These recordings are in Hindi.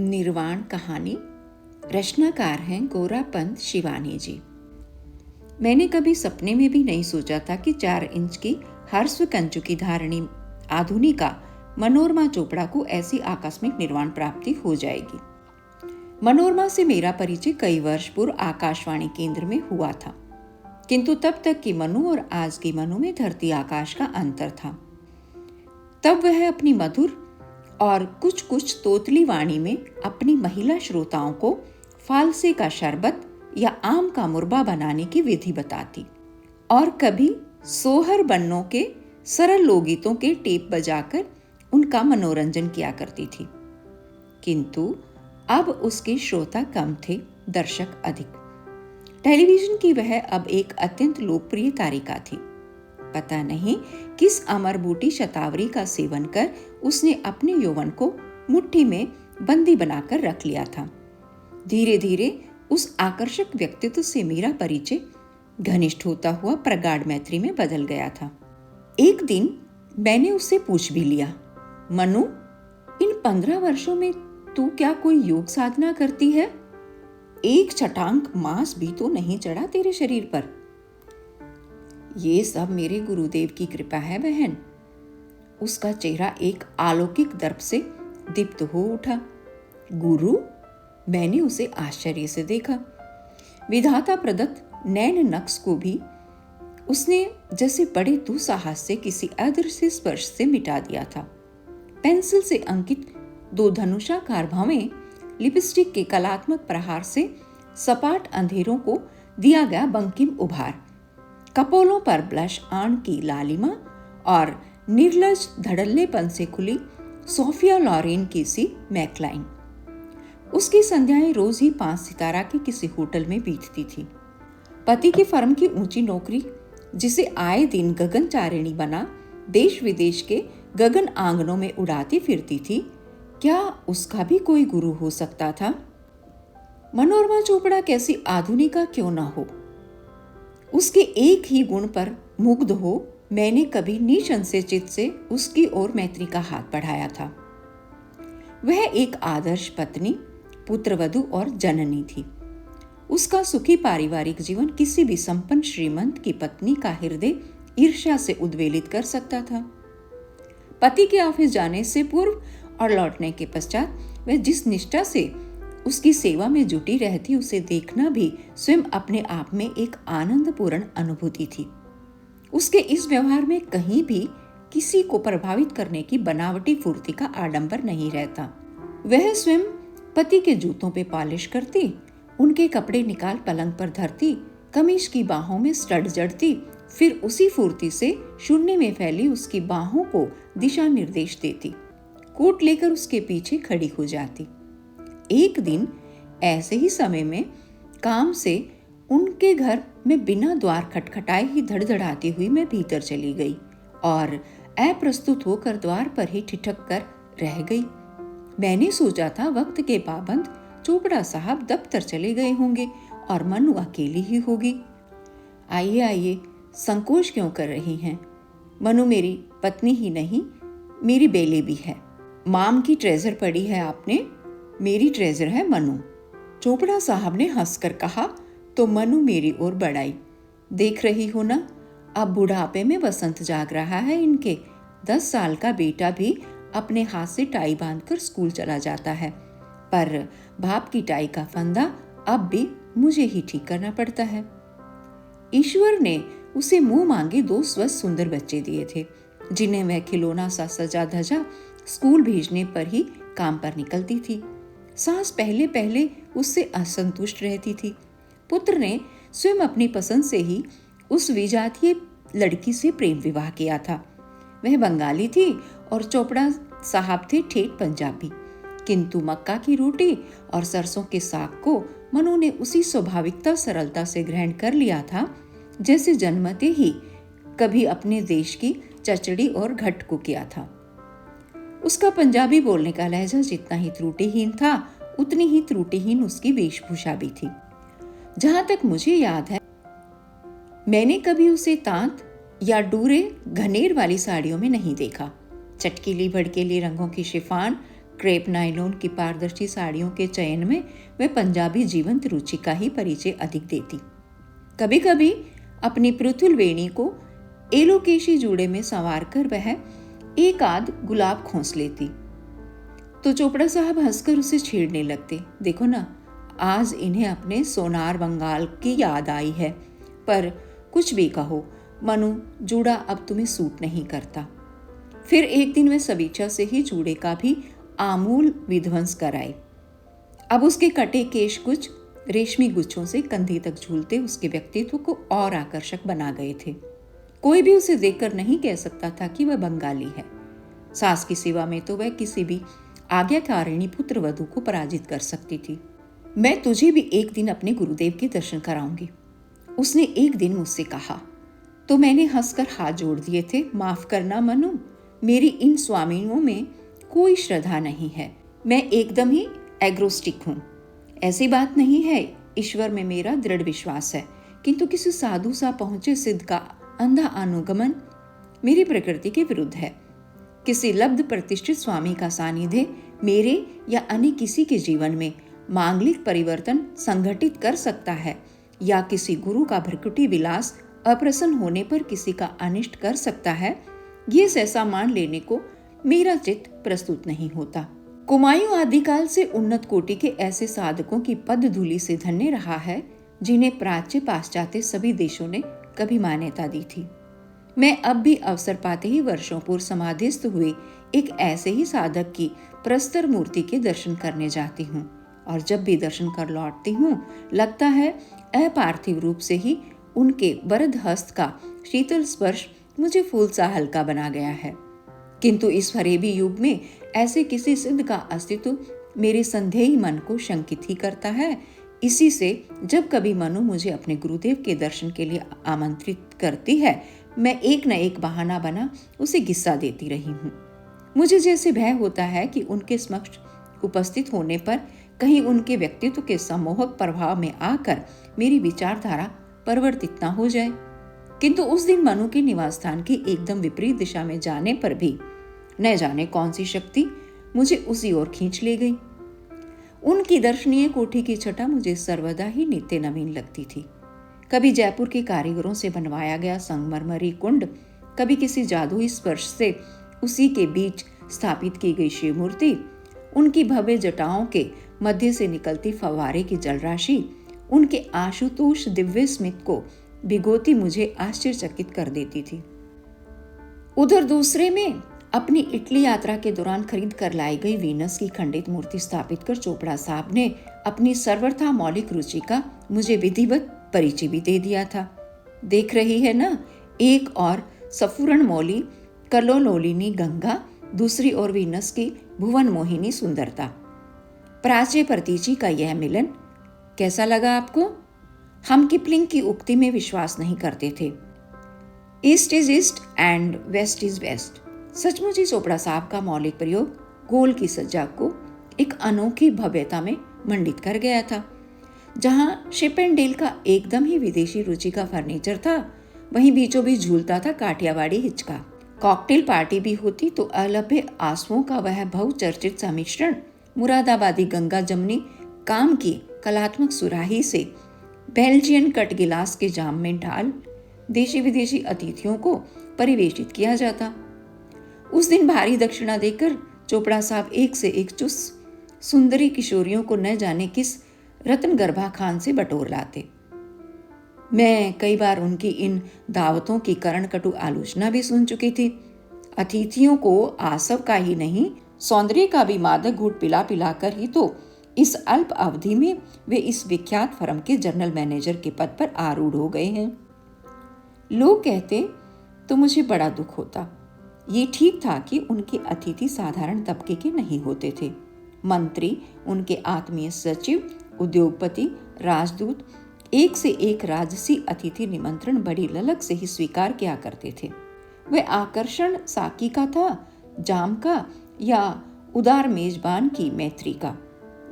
निर्वाण कहानी। रचनाकार हैं गोरापंत शिवानी जी। मैंने कभी सपने में भी नहीं सोचा था कि 4 इंच की हर्स्व कंचु की धारणी आधुनिका मनोरमा चोपड़ा को ऐसी आकस्मिक निर्वाण प्राप्ति हो जाएगी। मनोरमा से मेरा परिचय कई वर्ष पूर्व आकाशवाणी केंद्र में हुआ था, किंतु तब तक की मनु और आज की मनु में धरती आकाश का अंतर था। तब वह अपनी मधुर और कुछ कुछ तोतली वाणी में अपनी महिला श्रोताओं को फालसे का शरबत या आम का मुरबा बनाने की विधि बताती और कभी सोहर बन्नों के सरल लोकगीतों के टेप बजाकर उनका मनोरंजन किया करती थी। किंतु अब उसके श्रोता कम थे, दर्शक अधिक। टेलीविजन की वह अब एक अत्यंत लोकप्रिय तारिका थी। पता नहीं किस अमर बूटी शतावरी का सेवन कर उसने अपने यौवन को मुट्ठी में बंदी बनाकर रख लिया था। धीरे धीरे उस आकर्षक व्यक्तित्व से मेरा परिचय घनिष्ठ होता हुआ प्रगाढ़ मैत्री में बदल गया था। एक दिन मैंने उससे पूछ भी लिया, मनु, इन 15 वर्षों में तू क्या कोई योग साधना करती है? एक छटांक मांस भी तो नहीं चढ़ा तेरे शरीर पर। ये सब मेरे गुरुदेव की कृपा है बहन। उसका चेहरा एक अलौकिक दर्प से दीप्त हो उठा। गुरु? मैंने उसे आश्चर्य से देखा। विधाता प्रदत्त नैन नक्श को भी उसने जैसे बड़े दुस्साहस से किसी अदृश्य स्पर्श से मिटा दिया था। पेंसिल से अंकित 2 धनुषाकार भवें लिपस्टिक के कलात्मक प्रहार से सपाट अंधेरों को दिया गया बंकिम उभार, कपोलों पर ब्लश आन की लालिमा और निर्लज धड़ल्लेपन से खुली सोफिया लॉरेन की सी मैकलाइन। उसकी संध्याएं रोज ही 5 सितारा के किसी होटल में बीतती थी। पति की फर्म की ऊंची नौकरी, जिसे आए दिन गगनचारिणी बना देश विदेश के गगन आंगनों में उड़ाती फिरती थी, क्या उसका भी कोई गुरु हो सकता था? मनोरमा चोपड़ा कैसी आधुनिका क्यों ना हो, उसके एक ही गुण पर मुग्ध हो मैंने कभी निसंशय से उसकी ओर मैत्री का हाथ बढ़ाया था। वह एक आदर्श पत्नी, पुत्रवधू और जननी थी। उसका सुखी पारिवारिक जीवन किसी भी संपन्न श्रीमंत की पत्नी का हृदय ईर्ष्या से उद्वेलित कर सकता था। पति के ऑफिस जाने से पूर्व और लौटने के पश्चात वह जिस निष्ठा से उसकी सेवा में जुटी रहती, उसे देखना भी स्वयं अपने आप में एक आनंदपूर्ण अनुभूति थी। उसके इस व्यवहार में कहीं भी किसी को प्रभावित करने की बनावटी फुर्ती का आडंबर नहीं रहता। वह स्वयं पति के जूतों पे पॉलिश करती, उनके कपड़े निकाल पलंग पर धरती, कमीज की बाहों में स्टड जड़ती, फिर उसी फुर्ती से शून्य में फैली उसकी बाहों को दिशा निर्देश देती, कोट लेकर उसके पीछे खड़ी हो जाती। एक दिन ऐसे ही समय में काम से उनके घर में बिना द्वार खटखटाए ही धड़धड़ाती हुई मैं भीतर चली गई और अप्रस्तुत होकर द्वार पर ही ठिठक कर रह गई। मैंने सोचा था वक्त के पाबंद चोपड़ा साहब दफ्तर चले गए होंगे और मनु अकेली ही होगी। आइए आइए, संकोच क्यों कर रही हैं? मनु मेरी पत्नी ही नहीं, मेरी बेले भी है। माम की ट्रेजर पड़ी है आपने, मेरी ट्रेजर है मनु। चोपड़ा साहब ने हंसकर कहा तो मनु मेरी ओर बढ़ाई। देख रही हो ना, अब बुढ़ापे में वसंत जाग रहा है इनके। 10 साल का बेटा भी अपने हाथ से टाई बांधकर स्कूल चला जाता है, पर बाप की टाई का फंदा अब भी मुझे ही ठीक करना पड़ता है। ईश्वर ने उसे मुंह मांगे 2 स्वस्थ सुंदर बच्चे दिए थे, जिन्हें वह खिलौना सा सजा धजा स्कूल भेजने पर ही काम पर निकलती थी। सास पहले पहले उससे असंतुष्ट रहती थी। पुत्र ने स्वयं अपनी पसंद से ही उस विजातीय लड़की से प्रेम विवाह किया था। वह बंगाली थी और चोपड़ा साहब थे ठेठ पंजाबी, किंतु मक्का की रोटी और सरसों के साग को मनु ने उसी स्वाभाविकता सरलता से ग्रहण कर लिया था जैसे जन्मते ही कभी अपने देश की चचड़ी और घट को किया था। उसका पंजाबी बोलने का लहजा जितना ही त्रुटिहीन था, उतनी ही त्रुटिहीन उसकी वेशभूषा भी थी। जहां तक मुझे याद है, मैंने कभी उसे तांत या डूरे घनेर वाली साड़ियों में नहीं देखा। चटकीली भड़कीली रंगों की शिफान क्रेप नायलॉन की पारदर्शी साड़ियों के चयन में वह पंजाबी जीवंत रुचि का ही परिचय अधिक देती। कभी कभी अपनी पृथुल वेणी को एलोकेशी जूड़े में संवार कर वह एक आध गुलाब खोस लेती तो चोपड़ा साहब हंसकर उसे छेड़ने लगते। देखो ना, आज इन्हें अपने सोनार बंगाल की याद आई है, पर कुछ भी कहो मनु, जूड़ा अब तुम्हें सूट नहीं करता। फिर एक दिन वे सवीक्षा से ही जूड़े का भी आमूल विध्वंस कराए। अब उसके कटे केश कुछ रेशमी गुच्छों से कंधे तक झूलते उसके व्यक्तित्व को और आकर्षक बना गए थे। कोई भी उसे देखकर नहीं कह सकता था कि वह बंगाली है। सास की सेवा में तो वह किसी भी आज्ञाकारिणी पुत्र वधू को पराजित कर सकती थी। मैं तुझे भी एक दिन अपने गुरुदेव के दर्शन कराऊंगी, उसने एक दिन मुझसे कहा। तो मैंने हंसकर हाथ जोड़ दिए थे। माफ करना मनु, मेरी इन स्वामियों में कोई श्रद्धा नहीं है। मैं एकदम ही एग्रोस्टिक हूँ। ऐसी बात नहीं है, ईश्वर में मेरा दृढ़ विश्वास है, किंतु किसी साधु सा पहुंचे सिद्ध का अंधा अनुगमन मेरी प्रकृति के विरुद्ध है। किसी लब्ध प्रतिष्ठित स्वामी का सानिध्य मेरे या अन्य किसी के जीवन में मांगलिक परिवर्तन संगठित कर सकता है, या किसी गुरु का भ्रकुटी विलास अप्रसन्न होने पर किसी का अनिष्ट कर सकता है, ये सहसा मान लेने को मेरा चित्त प्रस्तुत नहीं होता। कुमायूं आदिकाल से उन्नत कोटि के ऐसे साधकों की पद धूलि से धन्य रहा है जिन्हें प्राच्य पाश्चात्य सभी देशों ने कभी मान्यता दी थी। मैं अब भी अवसर पाते ही वर्षों पूर्व समाधिस्थ हुए एक ऐसे ही साधक की प्रस्तर मूर्ति के दर्शन करने जाती हूँ, और जब भी दर्शन कर लौटती हूँ लगता है अपार्थिव रूप से ही उनके वरद हस्त का शीतल स्पर्श मुझे फूल सा हल्का बना गया है। किंतु इस फरेबी युग में ऐसे किसी सिद्ध का अस्तित्व मेरे संदेही मन को शंकित ही करता है। इसी से जब कभी मनु मुझे अपने गुरुदेव के दर्शन के लिए आमंत्रित करती है, मैं एक न एक बहाना बना उसे किस्सा देती रही हूँ। मुझे जैसे भय होता है कि उनके समक्ष उपस्थित होने पर कहीं उनके व्यक्तित्व के सम्मोहक प्रभाव में आकर मेरी विचारधारा परिवर्तित न हो जाए। किंतु उस दिन मनु के निवास स्थान की एकदम विपरीत दिशा में जाने पर भी न जाने कौन सी शक्ति मुझे उसी ओर खींच ले गई। उनकी दर्शनीय कोठी की छटा मुझे सर्वदा ही नित्य नवीन लगती थी। कभी जयपुर के कारीगरों से बनवाया गया संगमरमरी कुंड, कभी किसी जादुई स्पर्श से उसी के बीच स्थापित की गई शिव मूर्ति, उनकी भव्य जटाओं के मध्य से निकलती फव्वारे की जलराशि, उनके आशुतोष दिव्य स्मित को भिगोती मुझे आश्चर्यचकित कर देती थी। उधर दूसरे में अपनी इटली यात्रा के दौरान खरीद कर लाई गई वीनस की खंडित मूर्ति स्थापित कर चोपड़ा साहब ने अपनी सर्वथा मौलिक रुचि का मुझे विधिवत परिचय भी दे दिया था। देख रही है ना, एक और सफुरण मौली कलोलोलिनी गंगा, दूसरी ओर वीनस की भुवन मोहिनी सुंदरता। प्राच्य प्रतीचि का यह मिलन कैसा लगा आपको? हम किपलिंग की उक्ति में विश्वास नहीं करते थे, east is east and west is west. सचमुच ही चोपड़ा साहब का मौलिक प्रयोग गोल की सज्जा को एक अनोखी भव्यता में मंडित कर गया था। जहां शिप एंड डेल का एकदम ही विदेशी रुचि का फर्नीचर था, वहीं बीचों बीच झूलता था काठियावाड़ी हिचका। कॉकटेल पार्टी भी होती तो अलभ्य आंसुओं का वह बहुचर्चित सम्मिश्रण मुरादाबादी गंगा जमनी काम की कलात्मक सुराही से बेल्जियन कट गिलास के जाम में ढाल देशी विदेशी अतिथियों को परिवेशित किया जाता। उस दिन भारी दक्षिणा देकर चोपड़ा साहब एक से एक चुस्त सुंदरी किशोरियों को न जाने किस रत्न गर्भा खान से बटोर लाते। मैं कई बार उनकी इन दावतों की करणकटु आलोचना भी सुन चुकी थी। अतिथियों को आसव का ही नहीं, सौंदर्य का भी मादक घूट पिला पिलाकर ही तो इस अल्प अवधि में वे इस विख्यात फर्म के जनरल मैनेजर के पद पर आरूढ़ हो गए हैं। लोग कहते तो मुझे बड़ा दुख होता। ये ठीक था कि उनके अतिथि साधारण तबके के नहीं होते थे। मंत्री, उनके आत्मीय सचिव, उद्योगपति, राजदूत एक से एक राजसी अतिथि निमंत्रण बड़ी ललक से ही स्वीकार किया करते थे। वह आकर्षण साकी का था, जाम का, या उदार मेजबान की मैत्री का,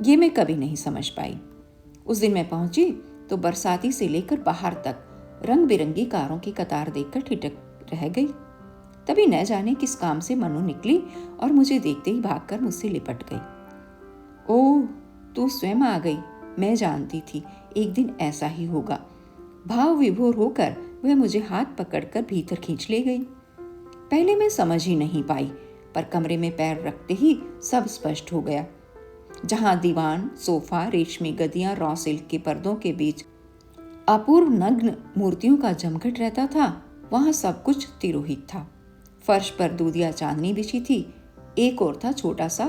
ये मैं कभी नहीं समझ पाई। उस दिन मैं पहुंची तो बरसाती से लेकर बाहर तक रंग बिरंगी कारों की कतार देखकर ठिठक रह गई। तभी न जाने किस काम से मनु निकली और मुझे देखते ही भागकर मुझसे लिपट गई। ओह, तू स्वयं आ गई। मैं जानती थी एक दिन ऐसा ही होगा। भाव विभोर होकर वह मुझे हाथ पकड़कर भीतर खींच ले गई। पहले मैं समझ ही नहीं पाई, पर कमरे में पैर रखते ही सब स्पष्ट हो गया। जहां दीवान, सोफा, रेशमी गद्दियां, रॉ सिल्क के पर्दों के बीच अपूर्व नग्न मूर्तियों का जमघट रहता था, वहां सब कुछ तिरोहित था। फर्श पर दूधिया चांदनी बिछी थी। एक और था छोटा सा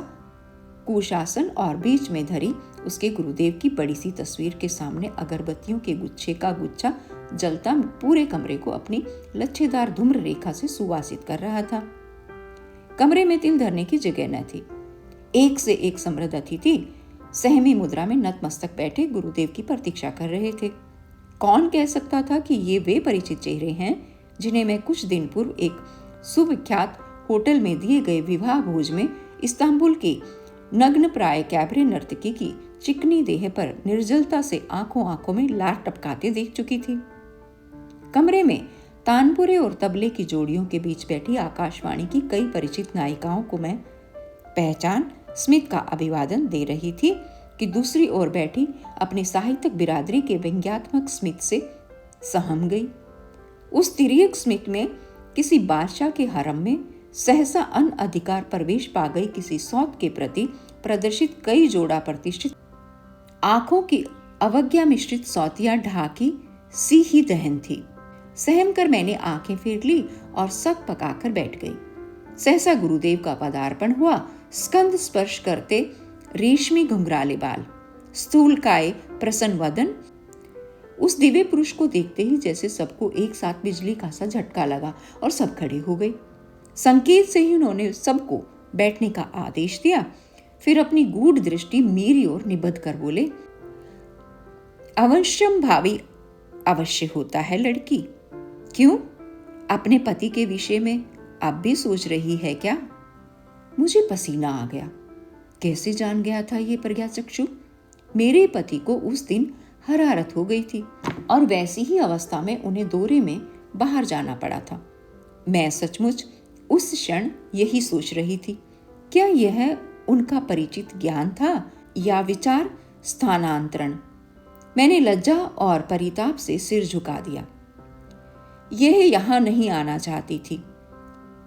कुशासन और बीच में धरी उसके गुरुदेव की बड़ी सी तस्वीर के सामने अगरबत्तियों के गुच्छे का गुच्छा जलता पूरे कमरे को अपनी लच्छेदार धूम्र रेखा से सुवासित कर रहा था। कमरे में तिल धरने की जगह न थी। एक से एक समृद्ध अतिथि सहमी मुद्रा में नतमस्तक बैठे गुरुदेव की प्रतीक्षा कर रहे थे। कौन कह सकता था कि ये वे परिचित चेहरे हैं जिन्हें मैं कुछ दिन पूर्व एक सुविख्यात होटल में दिए गए विवाह भोज में इस्तांबुल की नग्न प्राय कैबरे नर्तकी की चिकनी देह पर निर्जलता से आंखों आंखों में लार टपकाते देख चुकी थी। कमरे में तानपुरे और तबले की जोड़ियों के बीच बैठी आकाशवाणी की कई परिचित नायिकाओं को मैं पहचान स्मित का अभिवादन दे रही थी कि दूसरी ओर बैठी अपनी साहित्यिक बिरादरी के व्यंग्यात्मक स्मित से सहम गई। उस तिर्यक स्मित में किसी बादशाह के हरम में सहसा अन अधिकार प्रवेश पा गई किसी सौत के प्रति प्रदर्शित कई जोड़ा प्रतिष्ठित आंखों की अवज्ञा मिश्रित सौतिया ढाकी सी ही दहन थी। सहम कर मैंने आंखें फेर ली और सक पकाकर बैठ गई। सहसा गुरुदेव का पदार्पण हुआ। स्कंद स्पर्श करते रेशमी घुंघराले बाल, स्थूलकाय प्रसन्न वदन। उस दिव्य पुरुष को देखते ही जैसे सबको एक साथ बिजली का सा झटका लगा और सब खड़े हो गए। संकेत से ही उन्होंने सबको बैठने का आदेश दिया। फिर अपनी गूढ़ दृष्टि मेरी ओर निबद्ध कर बोले, अवश्यम भावी अवश्य होता है लड़की। क्यों, अपने पति के विषय में अब भी सोच रही है क्या? मुझे पसीना आ गया। कैसे जान गया था ये प्रज्ञाचक्षु? मेरे पति को उस दिन हरारत हो गई थी और वैसी ही अवस्था में उन्हें दौरे में बाहर जाना पड़ा था। मैं सचमुच उस क्षण यही सोच रही थी, क्या यह उनका परिचित ज्ञान था या विचार स्थानांतरण? मैंने लज्जा और परिताप से सिर झुका दिया। यह यहां नहीं आना चाहती थी।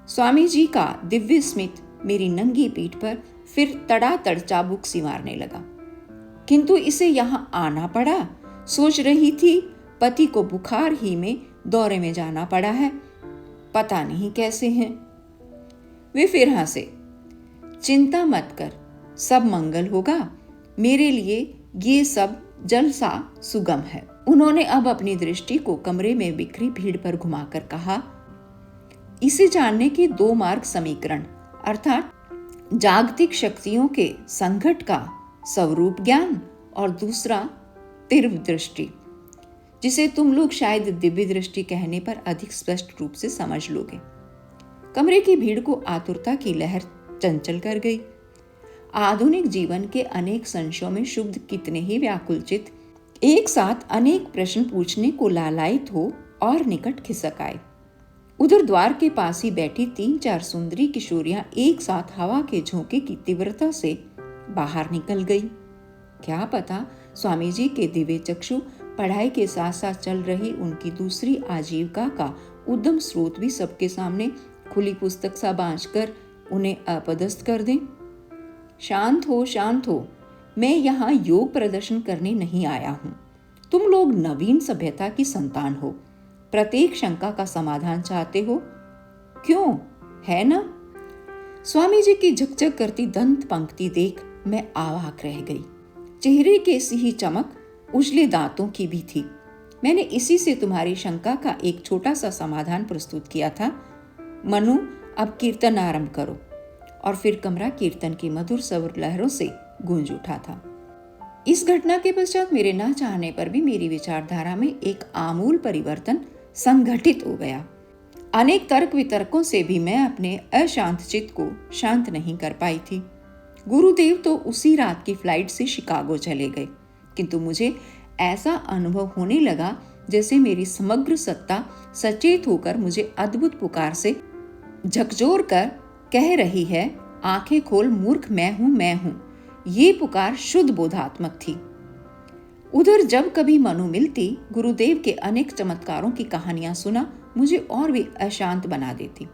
स्वामी जी का दिव्य स्मित मेरी नंगी पीठ पर फिर तड़ातड़ चाबुक सी मारने लगा, किंतु इसे यहां आना पड़ा। सोच रही थी पति को बुखार ही में दौरे में जाना पड़ा है, पता नहीं कैसे हैं। वे फिर हंसे। चिंता मत कर, सब मंगल होगा। मेरे लिए ये सब जलसा सुगम है। उन्होंने अब अपनी दृष्टि को कमरे में बिखरी भीड़ पर घुमाकर कहा, इसे जानने के दो मार्ग समीकरण अर्थात जागतिक शक्तियों के संघट का स्वरूप ज्ञान और दूसरा तीव्र दृष्टि, जिसे तुम लोग शायद दिव्य दृष्टि कहने पर अधिक स्पष्ट रूप से समझ लोगे। कमरे की भीड़ को आतुरता की लहर चंचल कर गई। आधुनिक जीवन के अनेक संशयों में शुद्ध कितने ही व्याकुलचित एक साथ अनेक प्रश्न पूछने को लालायित हो और निकट खिसक आए। उधर द्वार के पास ही बैठी 3-4 सुंदरी किशोरियां एक साथ हवा के झोंके की तीव्रता से बाहर निकल गई। क्या पता स्वामी जी के दिव्य चक्षु पढ़ाई के साथ साथ चल रही उनकी दूसरी आजीविका का उद्यम स्रोत भी सबके सामने खुली पुस्तक सा बांचकर उन्हें अपदस्थ कर दें। शांत हो, मैं यहाँ योग प्रदर्शन करने नहीं आया हूँ। तुम लोग नवीन सभ्यता की संतान हो, प्रत्येक शंका का समाधान चाहते हो, क्यों है ना? स्वामी जी की झकझक करती दंत पंक्ति देख मैं अवाक रह गई। चेहरे के सी ही चमक उजले दांतों की भी थी। मैंने इसी से तुम्हारी शंका का एक छोटा सा समाधान प्रस्तुत किया था। मनु, अब कीर्तन आरंभ करो। और फिर कमरा कीर्तन की मधुर स्वर लहरों से गूंज उठा था। इस घटना के पश्चात मेरे न चाहने पर भी मेरी विचारधारा में एक आमूल परिवर्तन संगठित हो गया। अनेक तर्क वितर्कों से भी मैं अपने अशांत चित्त को शांत नहीं कर पाई थी। गुरुदेव तो उसी रात की फ्लाइट से शिकागो चले गए, किंतु मुझे ऐसा अनुभव होने लगा जैसे मेरी समग्र सत्ता सचेत होकर मुझे अद्भुत पुकार से झकझोर कर कह रही है, आंखें खोल मूर्ख, मैं हूं। ये पुकार शुद्ध बोधात्मक थी। उधर जब कभी मनु मिलती, गुरुदेव के अनेक चमत्कारों की कहानियां सुना मुझे और भी अशांत बना देती।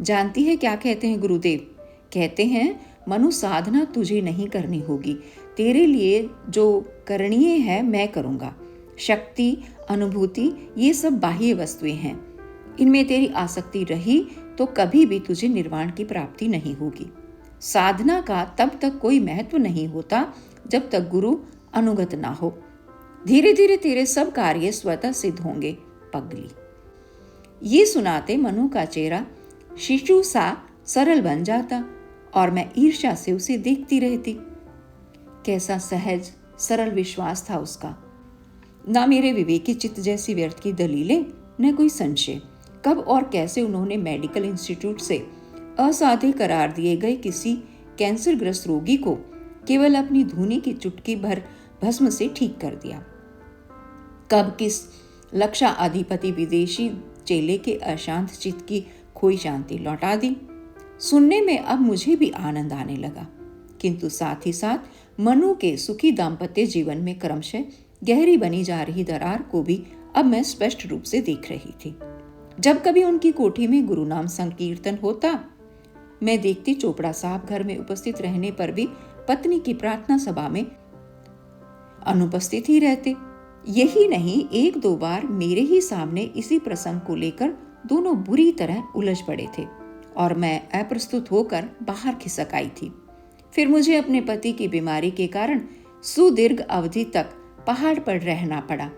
जानती है क्या कहते हैं गुरुदेव? कहते हैं, मनु, साधना तुझे नहीं करनी होगी, तेरे लिए जो करणीय है मैं करूंगा। शक्ति, अनुभूति, ये सब बाह्य वस्तुएं हैं। इनमें तेरी आसक्ति रही तो कभी भी तुझे निर्वाण की प्राप्ति नहीं होगी। साधना का तब तक कोई महत्व नहीं होता जब तक गुरु अनुगत ना हो। धीरे धीरे तेरे सब कार्य स्वतः सिद्ध होंगे, पगली। ये सुनाते मनु का चेहरा शिशु सा सरल बन जाता और मैं ईर्ष्या से उसे देखती रहती। कैसा सहज सरल विश्वास था उसका। ना मेरे विवेकी चित्त जैसी व्यर्थ की दलीलें, न कोई संशय। कब और कैसे उन्होंने मेडिकल इंस्टीट्यूट से असाध्य करार दिए गए किसी कैंसरग्रस्त रोगी को केवल अपनी धूनी की चुटकी भर भस्म से ठीक कर दिया। कब किस लक्षा अधिपति विदेशी चेले के अशांत चित्त की खोई शांति लौटा दी। सुनने में अब मुझे भी आनंद आने लगा, किंतु साथ ही साथ मनु के सुखी दाम्पत्य जीवन में क्रमशः गहरी बनी जा रही दरार को भी अब मैं स्पष्ट रूप से देख रही थी। जब कभी उनकी कोठी में गुरु नाम संकीर्तन होता, मैं देखती चोपड़ा साहब घर में उपस्थित रहने पर भी पत्नी की प्रार्थना सभा में अनुपस्थित ही रहते। यही नहीं, एक दो बार मेरे ही सामने इसी प्रसंग को लेकर दोनों बुरी तरह उलझ पड़े थे और मैं अप्रस्तुत होकर बाहर खिसक आई थी। फिर मुझे अपने पति की बीमारी के कारण सुदीर्घ अवधि तक पहाड़ पर रहना पड़ा।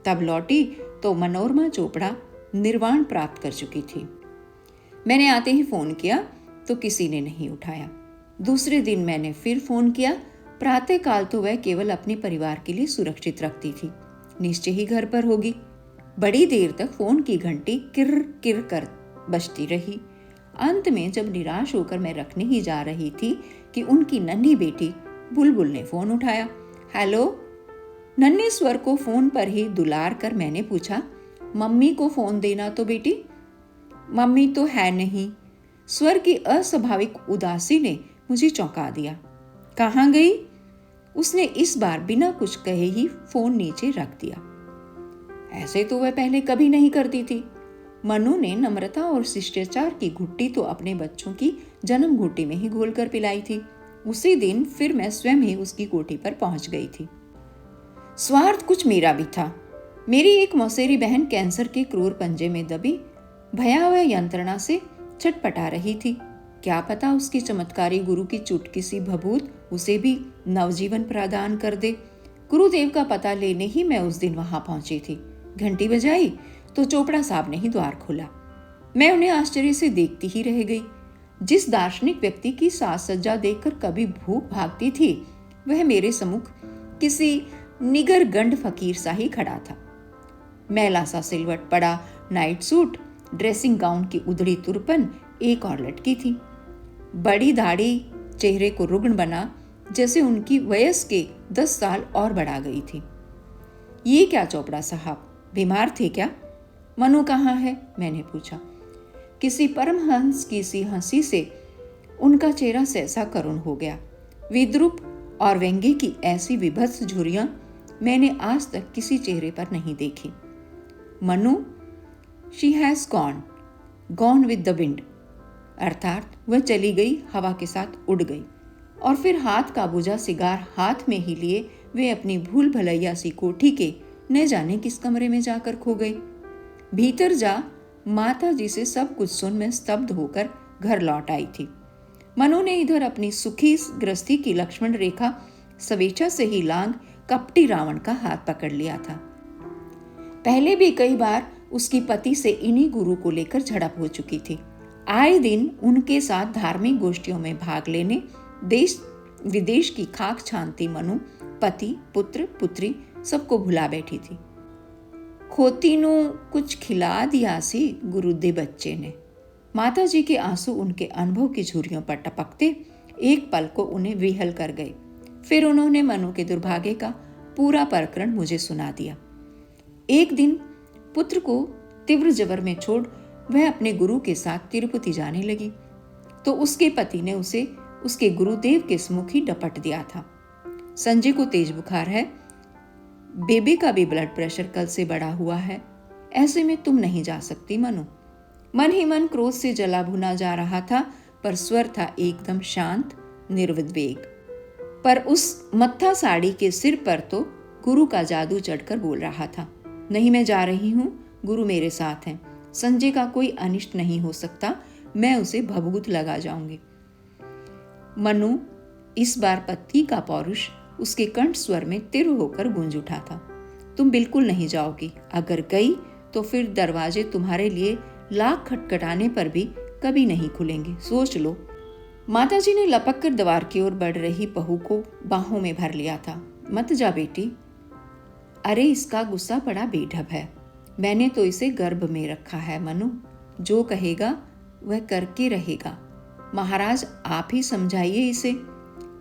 तब लौटी तो मनोरमा चोपड़ा निर्वाण प्राप्त कर चुकी थी। मैंने आते ही फोन किया तो किसी ने नहीं उठाया। दूसरे दिन मैंने फिर फोन किया। प्रातः काल तो वह केवल अपने परिवार के लिए सुरक्षित रखती थी, निश्चय ही घर पर होगी। बड़ी देर तक फोन की घंटी किर किर कर बजती रही। अंत में जब निराश होकर मैं रखने ही जा रही थी कि उनकी नन्ही बेटी बुलबुल ने फोन उठाया। हेलो। नन्हे स्वर को फोन पर ही दुलार कर मैंने पूछा, मम्मी को फोन देना तो बेटी। मम्मी तो है नहीं। स्वर की अस्वाभाविक उदासी ने मुझे चौंका दिया। कहाँ गई? उसने इस बार बिना कुछ कहे ही फोन नीचे रख दिया। ऐसे तो वह पहले कभी नहीं करती थी। मनु ने नम्रता और शिष्टाचार की घुट्टी तो अपने बच्चों की जन्म घुट्टी में ही घोलकर पिलाई थी। उसी दिन फिर मैं स्वयं ही उसकी कोठी पर पहुंच गई थी। स्वार्थ कुछ मेरा भी था। मेरी एक मौसेरी बहन कैंसर के क्रूर पंजे में दबी भयावह यंत्रणा से छटपटा रही थी। क्या पता उसकी चमत्कारी गुरु की चुटकी सी भभूत उसे भी नवजीवन प्रदान कर दे। गुरुदेव का पता लेने ही मैं उस दिन वहां पहुंची थी। घंटी बजाई तो चोपड़ा साहब ने ही द्वार खोला। मैं उन्हें आश्चर्य से देखती ही रह गई। जिस दार्शनिक व्यक्ति की साज सज्जा देखकर कभी भूख भागती थी, वह मेरे सम्मुख किसी निगर गंड फकीर सा ही खड़ा था। मैला सा सिलवट पड़ा नाइट सूट, ड्रेसिंग गाउन की उधड़ी तुरपन एक और लटकी थी। बड़ी दाढ़ी चेहरे को रुग्ण बना, जैसे उनकी वयस के 10 साल और बढ़ा गई थी। ये क्या चोपड़ा साहब, बीमार थे क्या? मनु कहाँ है? मैंने पूछा। किसी परमहंस की सी हंसी से उनका चेहरा सहसा करुण हो गया। विद्रूप और व्यंग्य की ऐसी विभत्स झुर्रियां मैंने आज तक किसी चेहरे पर नहीं देखी। Manu, she has gone with the wind, अर्थात वह चली गई, हवा के साथ उड़ गई। और फिर हाथ का बुझा सिगार हाथ में ही लिए वे अपनी भूल भलैया सी कोठी के न जाने किस कमरे में जाकर खो गई। भीतर जा माता जी से सब कुछ सुन मैं स्तब्ध होकर घर लौट आई थी। मनु ने इधर अपनी सुखी गृहस्थी की लक्ष्मण रेखा स्वेच्छा से ही लांग कपटी रावण का हाथ पकड़ लिया था। पहले भी कई बार उसकी पति से इन्हीं गुरु को लेकर झड़प हो चुकी थी। आए दिन उनके साथ धार्मिक गोष्ठियों में भाग लेने देश विदेश की खाक छानती मनु पति, पुत्र, पुत्री सबको भुला बैठी थी। खोती नु कुछ खिला दिया सी गुरु दे बच्चे ने। माता जी के आंसू उनके अनुभव की झुर्रियों पर टपकते एक पल को उन्हें विहल कर गए। फिर उन्होंने मनु के दुर्भाग्य का पूरा प्रकरण मुझे सुना दिया। एक दिन पुत्र को तीव्र जबर में छोड़ वह अपने गुरु के साथ तिरुपति जाने लगी तो उसके पति ने उसे उसके गुरुदेव के सम्मुख ही डपट दिया था। संजय को तेज बुखार है, बेबी का भी ब्लड प्रेशर कल से बढ़ा हुआ है, ऐसे में तुम नहीं जा सकती मनु। मन ही मन क्रोध से जला भुना जा रहा था, पर स्वर था एकदम शांत निर्विद्वेग। पर उस मत्था साड़ी के सिर पर तो गुरु का जादू चढ़कर बोल रहा था, नहीं मैं जा रही हूं, गुरु मेरे साथ हैं, संजय का कोई अनिष्ट नहीं हो सकता, मैं उसे भभूत लगा जाऊंगी। मनु, इस बार पति का पौरुष उसके कंठ स्वर में तिर होकर गूंज उठा था। तुम बिल्कुल नहीं जाओगी, अगर गई तो फिर दरवाजे तुम्हारे लिए लाख खटखटाने पर भी कभी नहीं खुलेंगे, सोच लो। माताजी ने लपक कर द्वार की ओर बढ़ रही बहू को बाहों में भर लिया था। मत जा बेटी। अरे इसका गुस्सा बड़ा बेढब है, मैंने तो इसे गर्भ में रखा है मनु, जो कहेगा वह करके रहेगा। महाराज आप ही समझाइए इसे।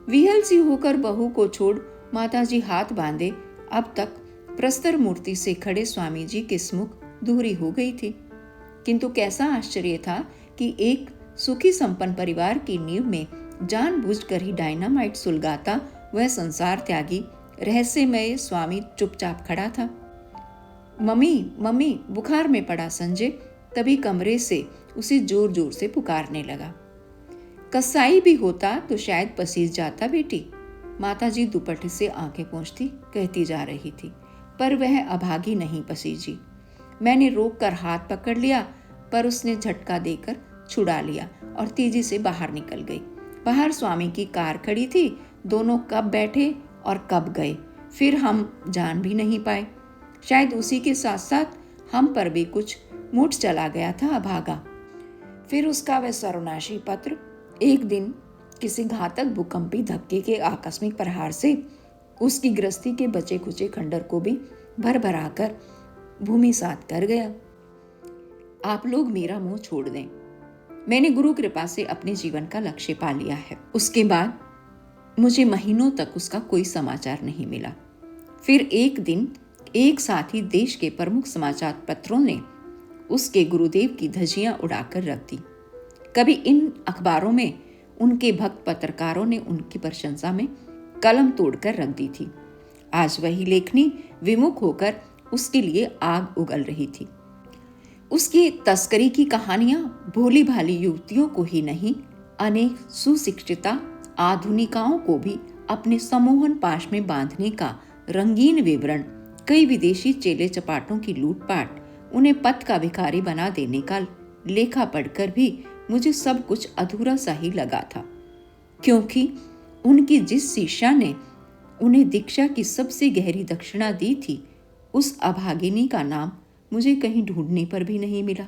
विहल सी होकर बहू को छोड़ माताजी हाथ बांधे अब तक प्रस्तर मूर्ति से खड़े स्वामी जी के सम्मुख दूरी हो गई थी। किंतु कैसा आश्चर्य था कि एक सुखी संपन्न परिवार की नींव में जानबूझकर ही डायनामाइट सुलगाता वह संसार त्यागी रहस्यमय स्वामी चुपचाप खड़ा था। मम्मी मम्मी, बुखार में पड़ा संजय तभी कमरे से उसे जोर जोर से पुकारने लगा। कसाई भी होता तो शायद पसीज जाता बेटी, माताजी दुपट्टे से आंखें पोंछती कहती जा रही थी, पर वह अभागी नहीं पसीजी। मैंने रोक कर हाथ पकड़ लिया, पर उसने झटका देकर छुड़ा लिया और तेजी से बाहर निकल गई। बाहर स्वामी की कार खड़ी थी, दोनों कब बैठे और कब गए फिर हम जान भी नहीं पाए। शायद उसी के साथ साथ हम पर भी कुछ मूठ चला गया था अभागा। फिर उसका वह सर्वनाशी पत्र एक दिन किसी घातक भूकंपी धक्के के आकस्मिक प्रहार से उसकी गृहस्थी के बचे खुचे खंडर को भी भर भरा कर भूमिसात कर गया। आप लोग मेरा मुंह छोड़ दें, मैंने गुरु कृपा से अपने जीवन का लक्ष्य पा लिया है। उसके बाद मुझे महीनों तक उसका कोई समाचार नहीं मिला। फिर एक दिन एक साथ ही देश के प्रमुख समाचार पत्रों ने उसके गुरुदेव की धज्जियां उड़ाकर रख दी। कभी इन अखबारों में उनके भक्त पत्रकारों ने उनकी प्रशंसा में कलम तोड़कर रख दी थी। आज वही लेखनी विमुख होकर उसके लिए आग उगल रही थी। उसकी तस्करी की कहानियां भोली भाली युवतियों को ही नहीं, अनेक सुशिक्षिता आधुनिकाओं को भी अपने सम्मोहन पाश में बांधने का रंगीन विवरण, कई विदेशी चेले चपाटों की लूटपाट, उन्हें पथ का भिखारी बना देने का लेखा पढ़कर भी मुझे सब कुछ अधूरा सा ही लगा था, क्योंकि उनकी जिस शिष्या ने उन्हें दीक्षा की सबसे गहरी दक्षिणा दी थी, उस अभागिनी का नाम मुझे कहीं ढूंढने पर भी नहीं मिला।